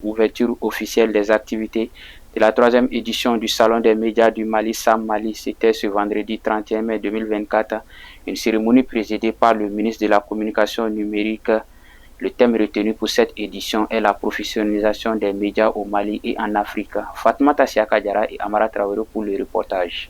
ouverture officielle des activités de la troisième édition du Salon des médias du Mali, Sam Mali. C'était ce vendredi 31 mai 2024, une cérémonie présidée par le ministre de la Communication numérique. Le thème retenu pour cette édition est la professionnalisation des médias au Mali et en Afrique. Fatmata Siaka Diarra et Amara Traoré pour le reportage.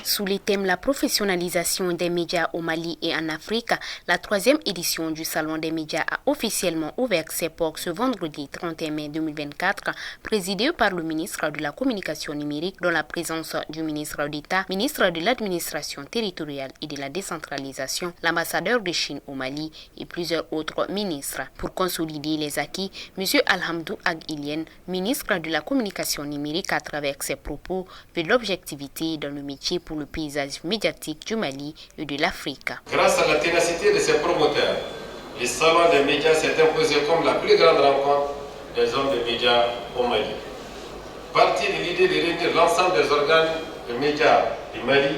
Sous les thèmes la professionnalisation des médias au Mali et en Afrique, la troisième édition du Salon des médias a officiellement ouvert ses portes ce vendredi 31 mai 2024, présidé par le ministre de la Communication numérique, dans la présence du ministre d'État, ministre de l'Administration territoriale et de la décentralisation, l'ambassadeur de Chine au Mali et plusieurs autres ministres. Pour consolider les acquis, M. Alhamdou Ag-Ilien, ministre de la Communication numérique, à travers ses propos, veut l'objectivité dans le métier pour le paysage médiatique du Mali et de l'Afrique. Grâce à la ténacité de ses promoteurs, le Salon des médias s'est imposé comme la plus grande rencontre des hommes des médias au Mali. Parti de l'idée de réunir l'ensemble des organes de médias du Mali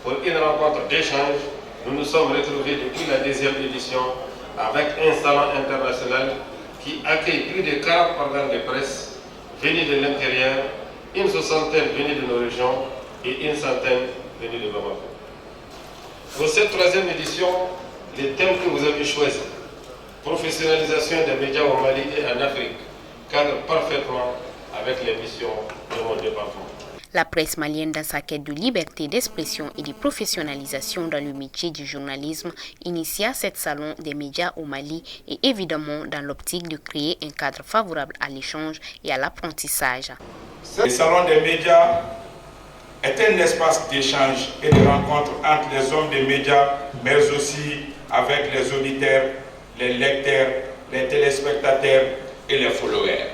pour une rencontre d'échange, nous nous sommes retrouvés depuis la deuxième édition avec un salon international qui accueille plus de 40 organes de presse venus de l'intérieur, une soixantaine venus de nos régions et une centaine venus de Bamako. Pour cette troisième édition, les thèmes que vous avez choisis, professionnalisation des médias au Mali et en Afrique, cadrent parfaitement avec les missions de mon département. La presse malienne, dans sa quête de liberté d'expression et de professionnalisation dans le métier du journalisme, initia cet salon des médias au Mali et évidemment dans l'optique de créer un cadre favorable à l'échange et à l'apprentissage. Le salon des médias est un espace d'échange et de rencontre entre les hommes des médias, mais aussi avec les auditeurs, les lecteurs, les téléspectateurs et les followers.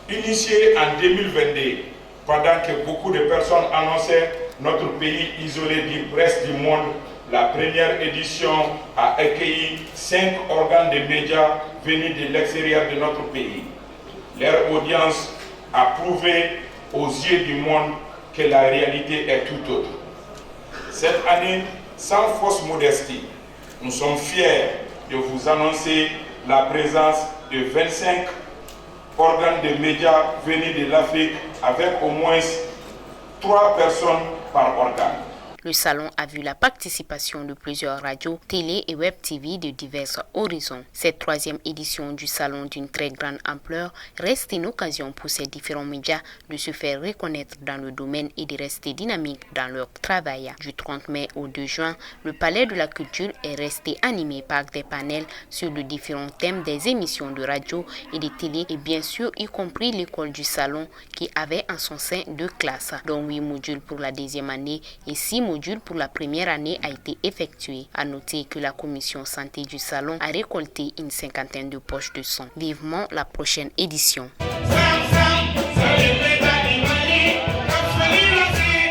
Initié en 2022, pendant que beaucoup de personnes annonçaient notre pays isolé du reste du monde, la première édition a accueilli 5 organes de médias venus de l'extérieur de notre pays. Leur audience a prouvé aux yeux du monde que la réalité est tout autre. Cette année, sans fausse modestie, nous sommes fiers de vous annoncer la présence de 25 organes de médias venus de l'Afrique avec au moins 3 personnes par organe. Le salon a vu la participation de plusieurs radios, télé et web TV de divers horizons. Cette troisième édition du salon d'une très grande ampleur reste une occasion pour ces différents médias de se faire reconnaître dans le domaine et de rester dynamiques dans leur travail. Du 30 mai au 2 juin, le Palais de la Culture est resté animé par des panels sur les différents thèmes des émissions de radio et de télé et bien sûr y compris l'école du salon qui avait en son sein 2 classes, dont 8 modules pour la deuxième année et 6 modules pour la première année a été effectué. À noter que la commission santé du salon a récolté une 50aine de poches de sang. Vivement la prochaine édition.